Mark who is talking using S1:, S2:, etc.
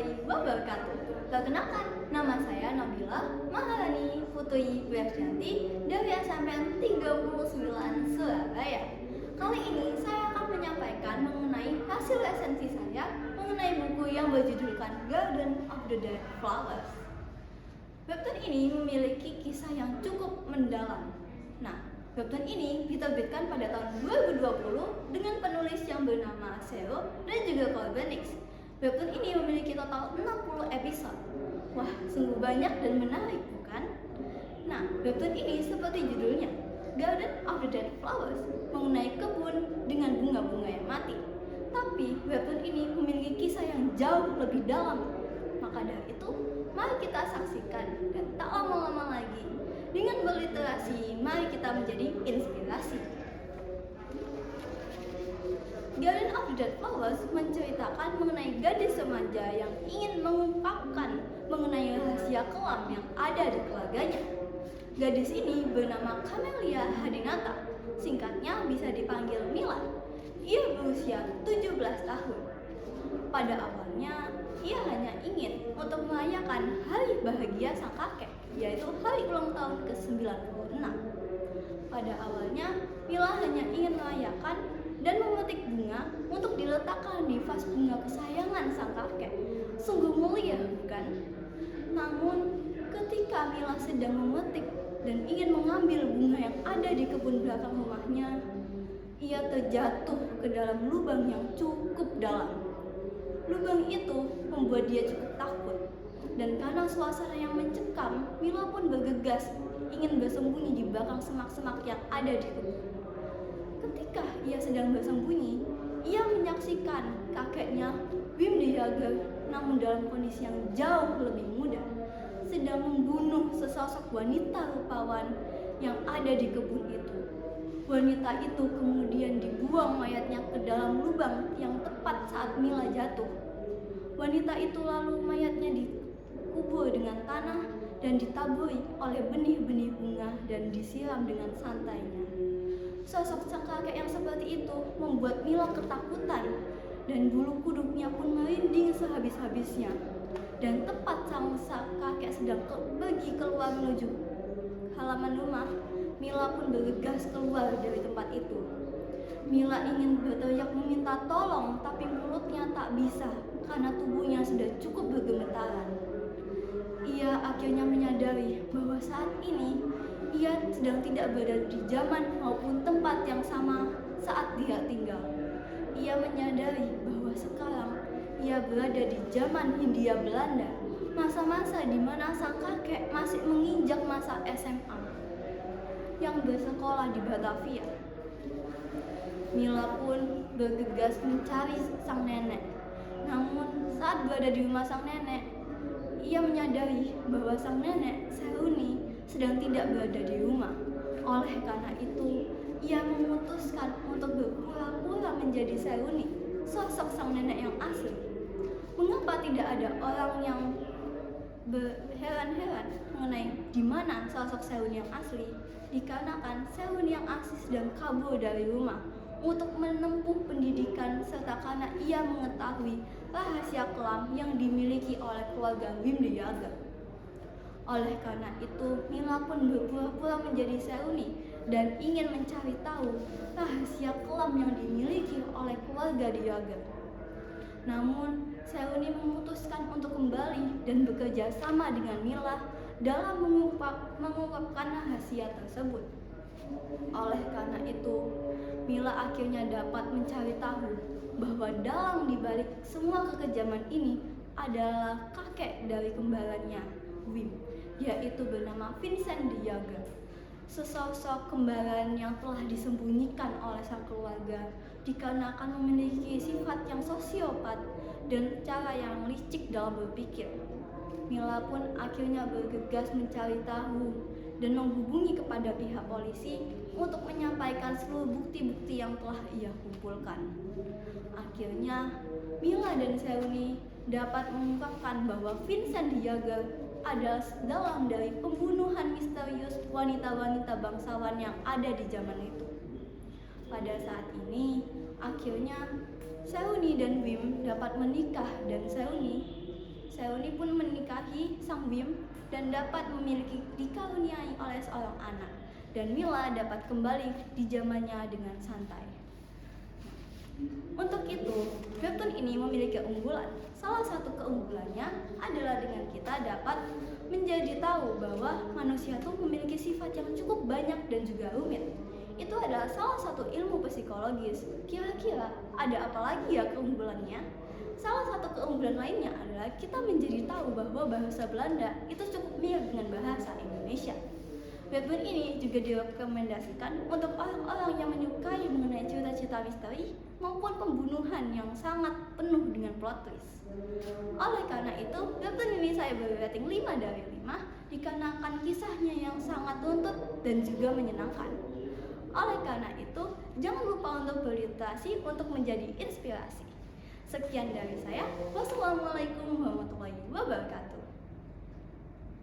S1: warahmatullahi wabarakatuh. Perkenalkan, nama saya Nabila Maharani Putri Wiarjanti dari SMPN 39 Surabaya. Kali ini saya akan menyampaikan mengenai hasil resensi saya mengenai buku yang berjudulkan Garden of the Dead Flowers. Webtoon ini memiliki kisah yang cukup mendalam. Nah, webtoon ini diterbitkan pada tahun 2020 dengan penulis yang bernama Seo dan juga Corbinix. Webtoon ini memiliki total 60 episode. Wah, sungguh banyak dan menarik, bukan? Nah, webtoon ini seperti judulnya, Garden of the Dead Flowers, mengenai kebun dengan bunga-bunga yang mati. Tapi webtoon ini memiliki kisah yang jauh lebih dalam. Maka dari itu, mari kita saksikan dan tak lama-lama lagi. Dengan berliterasi, mari kita menjadi inspirasi. Garden of the Dead Flowers menceritakan mengenai gadis remaja yang ingin mengungkapkan mengenai rahasia kelam yang ada di keluarganya. Gadis ini bernama Camelia Hadinata, singkatnya bisa dipanggil Mila. Ia berusia 17 tahun. Pada awalnya, ia hanya ingin untuk merayakan hari bahagia sang kakek, yaitu hari ulang tahun ke-96. Pada awalnya, Mila hanya ingin merayakan dan memetik bunga untuk diletakkan di vas bunga kesayangan sang kakek. Sungguh mulia, bukan? Namun, ketika Mila sedang memetik dan ingin mengambil bunga yang ada di kebun belakang rumahnya, ia terjatuh ke dalam lubang yang cukup dalam. Lubang itu membuat dia cukup takut, dan karena suasana yang mencekam, Mila pun bergegas ingin bersembunyi di belakang semak-semak yang ada di kebun. Ketika ia sedang bersembunyi, ia menyaksikan kakeknya, Wim de Jager, namun dalam kondisi yang jauh lebih muda, sedang membunuh sesosok wanita rupawan yang ada di kebun itu. Wanita itu kemudian dibuang mayatnya ke dalam lubang yang tepat saat Mila jatuh. Wanita itu lalu mayatnya dikubur dengan tanah dan ditaburi oleh benih-benih bunga dan disiram dengan santainya. Sosok sang kakek yang seperti itu membuat Mila ketakutan dan bulu kuduknya pun merinding sehabis-habisnya. Dan tepat sang kakek sedang pergi keluar menuju halaman rumah, Mila pun bergegas keluar dari tempat itu. Mila ingin berteriak meminta tolong, tapi mulutnya tak bisa karena tubuhnya sudah cukup bergemetaran. Ia akhirnya menyadari bahwa saat ini ia sedang tidak berada di zaman maupun tempat yang sama saat dia tinggal. Ia menyadari bahwa sekarang ia berada di zaman Hindia Belanda, masa-masa di mana sang kakek masih menginjak masa SMA yang bersekolah di Batavia. Mila pun bergegas mencari sang nenek. Namun saat berada di rumah sang nenek, ia menyadari bahwa sang nenek, Seruni, sedang tidak berada di rumah. Oleh karena itu, ia memutuskan untuk berpura-pura menjadi Seruni, sosok sang nenek yang asli. Mengapa tidak ada orang yang berheran-heran mengenai di mana sosok Seruni yang asli? Dikarenakan Seruni yang asli sedang kabur dari rumah untuk menempuh pendidikan serta karena ia mengetahui rahasia kelam yang dimiliki oleh keluarga Wim de Jager. Oleh karena itu, Mila pun berpura-pura menjadi Seruni dan ingin mencari tahu rahasia kelam yang dimiliki oleh keluarga de Jager. Namun, Seruni memutuskan untuk kembali dan bekerja sama dengan Mila dalam mengungkapkan rahasia tersebut. Oleh karena itu, Mila akhirnya dapat mencari tahu bahwa dalam dibalik semua kekejaman ini adalah kakek dari kembarannya, Wim, yaitu bernama Vincent de Jager. Sesosok kembaran yang telah disembunyikan oleh sang keluarga dikarenakan memiliki sifat yang sosiopat dan cara yang licik dalam berpikir. Mila pun akhirnya bergegas mencari tahu dan menghubungi kepada pihak polisi untuk menyampaikan seluruh bukti-bukti yang telah ia kumpulkan. Akhirnya, Mila dan Seruni dapat mengungkapkan bahwa Vincent de Jager adalah dalang dari pembunuhan misterius wanita-wanita bangsawan yang ada di zaman itu. Pada saat ini, akhirnya Seruni dan Wim dapat menikah dan Seruni Seuni pun menikahi sang Bim dan dapat memiliki dikaruniai oleh seorang anak. Dan Mila dapat kembali di zamannya dengan santai. Untuk itu, webtoon ini memiliki keunggulan. Salah satu keunggulannya adalah dengan kita dapat menjadi tahu bahwa manusia itu memiliki sifat yang cukup banyak dan juga rumit. Itu adalah salah satu ilmu psikologis. Kira-kira ada apa lagi ya keunggulannya? Salah satu keunggulan lainnya adalah kita menjadi tahu bahwa bahasa Belanda itu cukup mirip dengan bahasa Indonesia. Webtoon ini juga direkomendasikan untuk orang-orang yang menyukai mengenai cerita-cerita misteri maupun pembunuhan yang sangat penuh dengan plot twist. Oleh karena itu, webtoon ini saya beri rating 5 dari 5 dikarenakan kisahnya yang sangat runtut dan juga menyenangkan. Oleh karena itu, jangan lupa untuk berliterasi untuk menjadi inspirasi. Sekian dari saya. Wassalamualaikum.